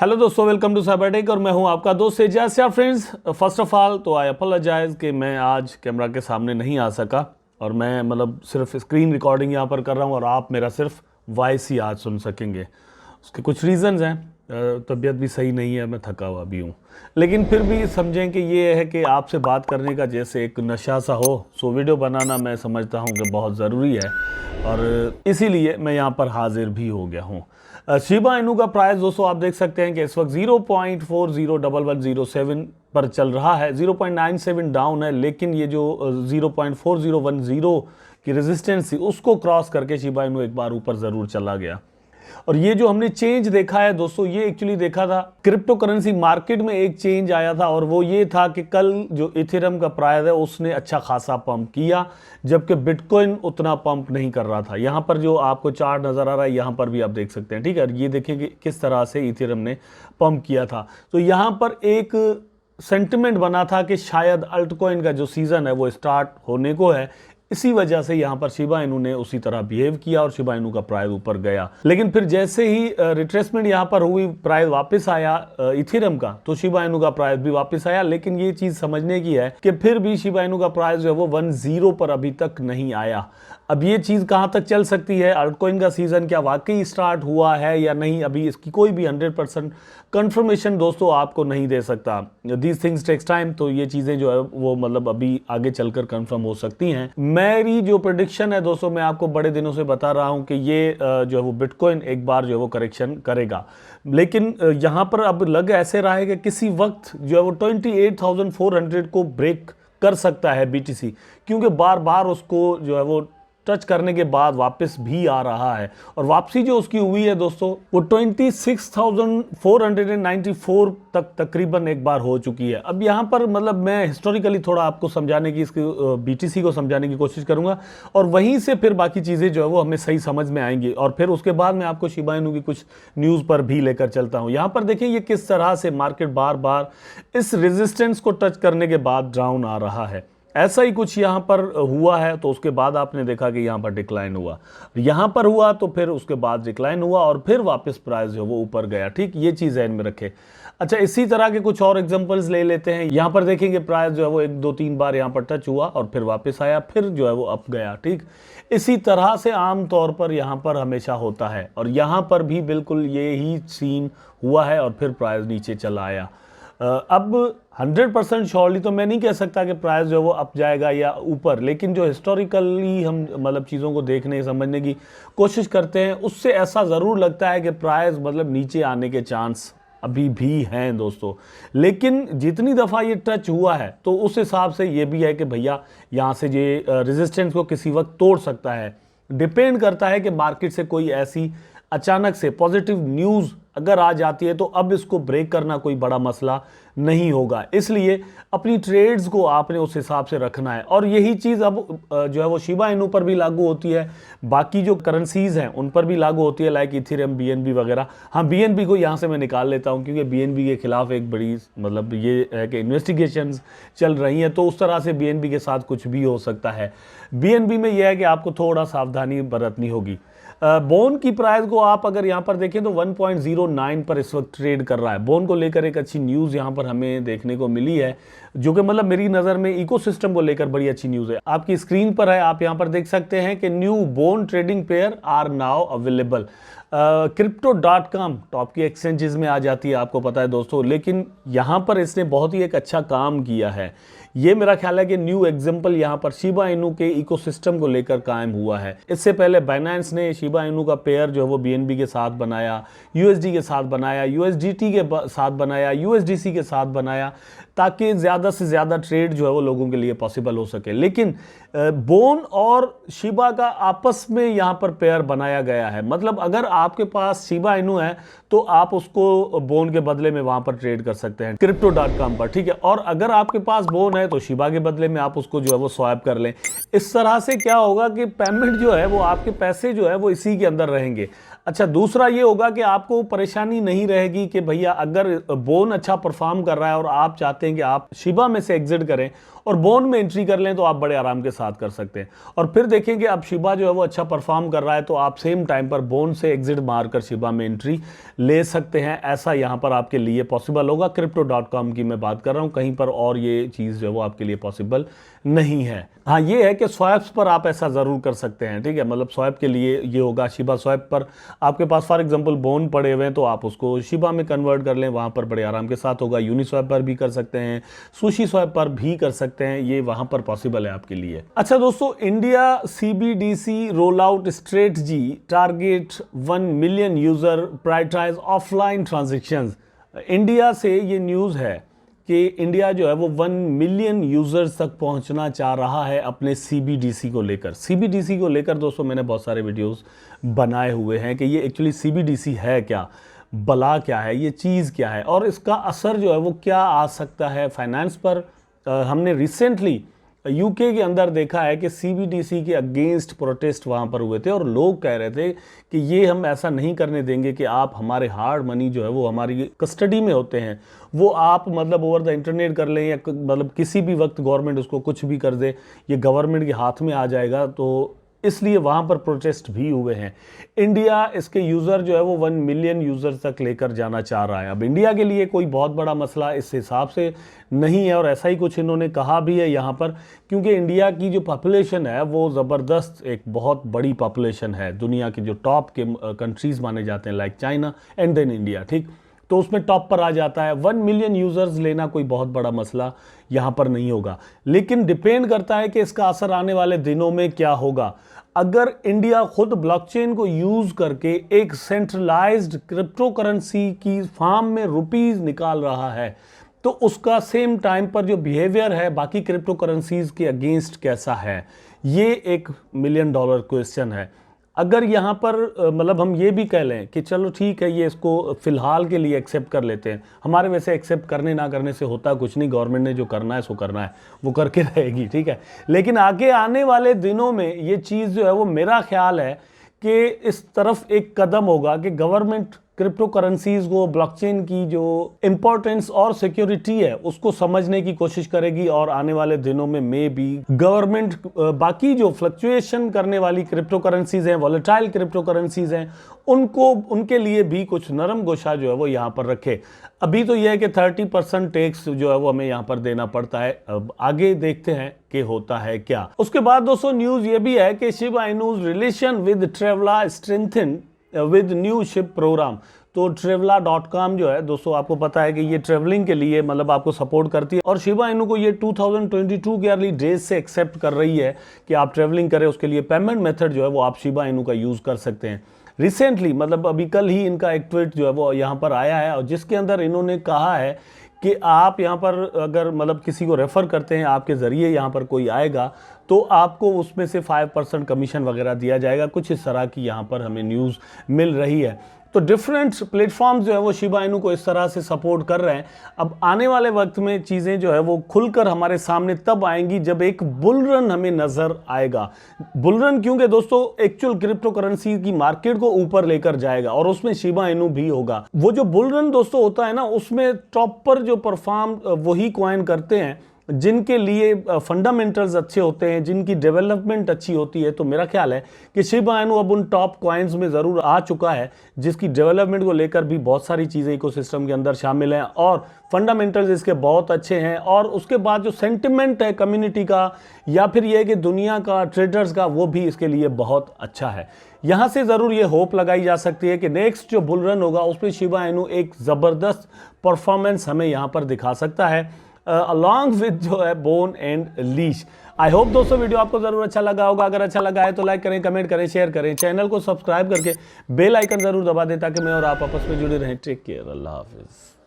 Hello दोस्तों, welcome to Cybertech और मैं हूं आपका दोस्त एजाज। या फ्रेंड्स, फर्स्ट ऑफ ऑल तो आई अपोलोजाइज कि मैं आज कैमरा के सामने नहीं आ सका और मैं सिर्फ स्क्रीन रिकॉर्डिंग यहां पर कर रहा हूं और आप मेरा सिर्फ वॉइस ही आज सुन सकेंगे। उसके कुछ रीज़न्स हैं, तबीयत भी सही नहीं है, मैं थका हुआ भी हूँ, लेकिन फिर भी समझें कि ये है कि आपसे बात करने का जैसे एक नशा सा हो, सो वीडियो बनाना मैं समझता हूँ कि बहुत ज़रूरी है और इसीलिए मैं यहाँ पर हाजिर भी हो गया हूँ। शिबा इनू का प्राइस दोस्तों आप देख सकते हैं कि इस वक्त 0.401107 पर चल रहा है। 0.97 डाउन है, लेकिन ये जो 0.4010 की रेजिस्टेंस थी उसको क्रॉस करके शिबा इनू एक बार ऊपर ज़रूर चला गया। और ये जो हमने चेंज देखा है दोस्तों, ये एक्चुअली देखा था क्रिप्टो करेंसी मार्केट में एक चेंज आया था और वो ये था कि कल जो इथेरियम का प्राइस है उसने अच्छा खासा पंप किया, जबकि बिटकॉइन उतना पंप नहीं कर रहा था। यहाँ पर जो आपको चार्ट नज़र आ रहा है यहाँ पर भी आप देख सकते हैं, ठीक है। ये देखिए कि किस तरह से इथेरियम ने पंप किया था। तो यहाँ पर एक सेंटिमेंट बना था कि शायद अल्टकॉइन का जो सीज़न है वो स्टार्ट होने को है, इसी वजह से यहाँ पर शिबा इनू ने उसी तरह बिहेव किया और शिबा इनू का प्राइस ऊपर गया। लेकिन फिर जैसे ही रिट्रेसमेंट यहाँ पर हुई, प्राइस वापस आया इथेरियम का, तो शिबा इनू का प्राइस भी वापस आया। लेकिन ये चीज़ समझने की है कि फिर भी शिबा इनू का प्राइस जो है वो 10 पर अभी तक नहीं आया। अब ये चीज़ कहाँ तक चल सकती है, अल्टकॉइन का सीज़न क्या वाकई स्टार्ट हुआ है या नहीं, अभी इसकी कोई भी 100% कंफर्मेशन दोस्तों आपको नहीं दे सकता। दीज थिंग्स टेक्स टाइम, तो ये चीज़ें जो है वो अभी आगे चलकर कंफर्म हो सकती हैं। मेरी जो प्रेडिक्शन है दोस्तों, मैं आपको बड़े दिनों से बता रहा हूं कि ये जो है वो बिटकॉइन एक बार जो है वो करेक्शन करेगा, लेकिन यहाँ पर अब लग ऐसे रहा है कि किसी वक्त जो है वो 28,400 को ब्रेक कर सकता है बीटीसी, क्योंकि बार बार उसको जो है वो टच करने के बाद वापस भी आ रहा है और वापसी जो उसकी हुई है दोस्तों वो 26,494 तक तकरीबन एक बार हो चुकी है। अब यहाँ पर मैं हिस्टोरिकली थोड़ा आपको समझाने की, इसकी बीटीसी को समझाने की कोशिश करूंगा और वहीं से फिर बाकी चीज़ें जो है वो हमें सही समझ में आएंगी और फिर उसके बाद मैं आपको शिबा इनू की कुछ न्यूज़ पर भी लेकर चलता हूँ। यहाँ पर देखिए ये किस तरह से मार्केट बार बार इस रेजिस्टेंस को टच करने के बाद डाउन आ रहा है। ऐसा ही कुछ यहाँ पर हुआ है, तो उसके बाद आपने देखा कि यहाँ पर डिक्लाइन हुआ, यहाँ पर हुआ तो फिर उसके बाद डिक्लाइन हुआ और फिर वापस प्राइस जो वो ऊपर गया। ठीक, ये चीज़ ध्यान में रखें। अच्छा, इसी तरह के कुछ और एग्जांपल्स ले लेते हैं। यहाँ पर देखेंगे प्राइस जो है वो 1-2-3 बार यहाँ पर टच हुआ और फिर वापस आया, फिर जो है वो अप गया। ठीक, इसी तरह से आम तौर पर यहाँ पर हमेशा होता है और यहाँ पर भी बिल्कुल यही सीन हुआ है और फिर प्राइस नीचे चला आया। अब 100% श्योरली तो मैं नहीं कह सकता कि प्राइस जो है वो अप जाएगा या ऊपर, लेकिन जो हिस्टोरिकली हम चीज़ों को देखने समझने की कोशिश करते हैं उससे ऐसा ज़रूर लगता है कि प्राइस नीचे आने के चांस अभी भी हैं दोस्तों। लेकिन जितनी दफ़ा ये टच हुआ है तो उस हिसाब से ये भी है कि भैया यहाँ से ये रेजिस्टेंस को किसी वक्त तोड़ सकता है। डिपेंड करता है कि मार्केट से कोई ऐसी अचानक से पॉजिटिव न्यूज़ अगर आ जाती है तो अब इसको ब्रेक करना कोई बड़ा मसला नहीं होगा, इसलिए अपनी ट्रेड्स को आपने उस हिसाब से रखना है। और यही चीज़ अब जो है वो शिबा इनू पर भी लागू होती है, बाकी जो करेंसीज हैं उन पर भी लागू होती है, लाइक इथेरियम, बीएनबी वगैरह। हाँ, बीएनबी को यहाँ से मैं निकाल लेता हूँ क्योंकि बीएनबी के खिलाफ एक बड़ी ये है कि इन्वेस्टिगेशंस चल रही हैं, तो उस तरह से बीएनबी के साथ कुछ भी हो सकता है। बीएनबी में यह है कि आपको थोड़ा सावधानी बरतनी होगी। बोन की प्राइस को आप अगर यहाँ पर देखें तो 1.09 पर इस वक्त ट्रेड कर रहा है। बोन को लेकर एक अच्छी न्यूज़ यहाँ पर हमें देखने को मिली है, जो कि मेरी नज़र में इकोसिस्टम को लेकर बड़ी अच्छी न्यूज़ है। आपकी स्क्रीन पर है, आप यहाँ पर देख सकते हैं कि new bone trading pair are now available. Crypto.com top की एक्सचेंजेस में आ जाती है, आपको पता है दोस्तों, लेकिन यहाँ पर इसने बहुत ही एक अच्छा काम किया है। ये मेरा ख्याल है कि न्यू एग्जांपल यहाँ पर शिबा इनू के इकोसिस्टम को लेकर कायम हुआ है। इससे पहले बाइनेंस ने शिबा इनू का पेयर जो है वो बीएनबी के साथ बनाया, यूएसडी के साथ बनाया, यूएसडीटी के साथ बनाया, यूएसडीसी के साथ बनाया, ताकि ज़्यादा से ज़्यादा ट्रेड जो है वो लोगों के लिए पॉसिबल हो सके। लेकिन बोन और शिबा का आपस में यहाँ पर पेयर बनाया गया है, अगर आपके पास शिबा इनू है तो आप उसको बोन के बदले में वहाँ पर ट्रेड कर सकते हैं Crypto.com पर, ठीक है। और अगर आपके पास बोन है तो शिबा के बदले में आप उसको जो है वो स्वैप कर लें। इस तरह से क्या होगा कि पेमेंट जो है वो, आपके पैसे जो है वो इसी के अंदर रहेंगे। अच्छा, दूसरा ये होगा कि आपको परेशानी नहीं रहेगी कि भैया अगर बोन अच्छा परफॉर्म कर रहा है और आप चाहते हैं कि आप शिबा में से एग्जिट करें और बोन में एंट्री कर लें, तो आप बड़े आराम के साथ कर सकते हैं। और फिर देखेंगे अब शिबा जो है वो अच्छा परफॉर्म कर रहा है, तो आप सेम टाइम पर बोन से एग्जिट मारकर शिबा में एंट्री ले सकते हैं। ऐसा यहाँ पर आपके लिए पॉसिबल होगा। Crypto.com की मैं बात कर रहा हूँ, कहीं पर और ये चीज़ जो है वो आपके लिए पॉसिबल नहीं है। हाँ, ये है कि स्वैप्स पर आप ऐसा ज़रूर कर सकते हैं, ठीक है। मतलब स्वैप के लिए ये होगा, शिबा स्वैप पर आपके पास फॉर एग्जांपल बोन पड़े हुए हैं तो आप उसको शिबा में कन्वर्ट कर लें, वहाँ पर बड़े आराम के साथ होगा। यूनिस्वैप पर भी कर सकते हैं, सुशी स्वैप पर भी कर सकते हैं, ये वहाँ पर पॉसिबल है आपके लिए। अच्छा दोस्तों, India CBDC roll out strategy target 1 million user prioritise offline transactions. India से ये न्यूज़ है कि इंडिया जो है वो 1 मिलियन यूज़र्स तक पहुंचना चाह रहा है अपने CBDC को लेकर। CBDC को लेकर दोस्तों मैंने बहुत सारे वीडियोस बनाए हुए हैं कि ये एक्चुअली CBDC है क्या, भला क्या है, ये चीज़ क्या है और इसका असर जो है वो क्या आ सकता है फाइनेंस पर। हमने रिसेंटली यूके के अंदर देखा है कि CBDC के अगेंस्ट प्रोटेस्ट वहाँ पर हुए थे और लोग कह रहे थे कि ये हम ऐसा नहीं करने देंगे कि आप हमारे हार्ड मनी जो है वो हमारी कस्टडी में होते हैं, वो आप मतलब ओवर द इंटरनेट कर लें या मतलब किसी भी वक्त गवर्नमेंट उसको कुछ भी कर दे, ये गवर्नमेंट के हाथ में आ जाएगा। तो इसलिए वहाँ पर प्रोटेस्ट भी हुए हैं। इंडिया इसके यूज़र जो है वो 1 मिलियन यूज़र तक लेकर जाना चाह रहा है। अब इंडिया के लिए कोई बहुत बड़ा मसला इस हिसाब से नहीं है और ऐसा ही कुछ इन्होंने कहा भी है यहाँ पर, क्योंकि इंडिया की जो पॉपुलेशन है वो ज़बरदस्त एक बहुत बड़ी पॉपुलेशन है। दुनिया के जो टॉप के कंट्रीज़ माने जाते हैं like China and then India, ठीक, तो उसमें टॉप पर आ जाता है। 1 मिलियन यूज़र्स लेना कोई बहुत बड़ा मसला यहाँ पर नहीं होगा, लेकिन डिपेंड करता है कि इसका असर आने वाले दिनों में क्या होगा। अगर इंडिया खुद ब्लॉकचेन को यूज़ करके एक सेंट्रलाइज्ड क्रिप्टो करेंसी की फॉर्म में रुपीज़ निकाल रहा है, तो उसका सेम टाइम पर जो बिहेवियर है बाकी क्रिप्टो करेंसीज के अगेंस्ट कैसा है, ये $1 मिलियन क्वेश्चन है। अगर यहाँ पर मतलब हम ये भी कह लें कि चलो ठीक है, ये इसको फ़िलहाल के लिए एक्सेप्ट कर लेते हैं, हमारे वैसे एक्सेप्ट करने ना करने से होता कुछ नहीं, गवर्नमेंट ने जो करना है सो करना है, वो करके रहेगी, ठीक है। लेकिन आगे आने वाले दिनों में ये चीज़ जो है वो मेरा ख्याल है कि इस तरफ एक कदम होगा कि गवर्नमेंट क्रिप्टो करेंसीज को, ब्लॉकचेन की जो इंपॉर्टेंस और सिक्योरिटी है उसको समझने की कोशिश करेगी और आने वाले दिनों में मे बी गवर्नमेंट बाकी जो फ्लक्चुएशन करने वाली क्रिप्टो करेंसीज हैं, वॉलेटाइल क्रिप्टो करेंसीज हैं, उनको उनके लिए भी कुछ नरम गोशा जो है वो यहाँ पर रखे। अभी तो यह है कि 30% टैक्स जो है वो हमें यहाँ पर देना पड़ता है। अब आगे देखते हैं कि होता है क्या। उसके बाद दोस्तों न्यूज़ ये भी है कि Shiba Inu's relation with Trevla strengthen with new ship program. तो Trevla.com जो है दोस्तों, आपको पता है कि ये ट्रेवलिंग के लिए मतलब आपको सपोर्ट करती है और शिबा इनू को ये 2022 के अर्ली डेज से एक्सेप्ट कर रही है कि आप ट्रेवलिंग करें, उसके लिए पेमेंट मेथड जो है वो आप शिबा इनू का यूज़ कर सकते हैं। रिसेंटली मतलब अभी कल ही इनका एक ट्वीट जो है वो यहाँ पर आया है और जिसके अंदर इन्होंने कहा है कि आप यहाँ पर अगर मतलब किसी को रेफ़र करते हैं, आपके ज़रिए यहाँ पर कोई आएगा तो आपको उसमें से 5% कमीशन वगैरह दिया जाएगा। कुछ इस तरह की यहाँ पर हमें न्यूज़ मिल रही है। तो डिफरेंट प्लेटफॉर्म्स जो है वो शिबा इनू को इस तरह से सपोर्ट कर रहे हैं। अब आने वाले वक्त में चीज़ें जो है वो खुलकर हमारे सामने तब आएंगी जब एक बुल रन हमें नज़र आएगा। बुल रन क्योंकि दोस्तों एक्चुअल क्रिप्टो करेंसी की मार्केट को ऊपर लेकर जाएगा और उसमें शिबा इनू भी होगा। वो जो बुल रन दोस्तों होता है ना, उसमें टॉप पर जो परफॉर्म वही कॉइन करते हैं जिनके लिए फंडामेंटल्स अच्छे होते हैं, जिनकी डेवलपमेंट अच्छी होती है। तो मेरा ख्याल है कि शिबा इनू अब उन टॉप कॉइन्स में ज़रूर आ चुका है जिसकी डेवलपमेंट को लेकर भी बहुत सारी चीज़ें इकोसिस्टम के अंदर शामिल हैं और फंडामेंटल्स इसके बहुत अच्छे हैं। और उसके बाद जो सेंटिमेंट है कम्युनिटी का या फिर ये कि दुनिया का, ट्रेडर्स का, वो भी इसके लिए बहुत अच्छा है। यहाँ से ज़रूर ये होप लगाई जा सकती है कि नेक्स्ट जो बुल रन होगा उसमें शिबा इनू एक ज़बरदस्त परफॉर्मेंस हमें यहाँ पर दिखा सकता है अलॉन्ग विद जो है bone and leash. I hope दोस्तों वीडियो आपको जरूर अच्छा लगा होगा। अगर अच्छा लगा है तो लाइक करें, कमेंट करें, शेयर करें, चैनल को सब्सक्राइब करके बेल आइकन जरूर दबा दें ताकि मैं और आप आपस में जुड़े रहें। टेक केयर, अल्लाह हाफिज़।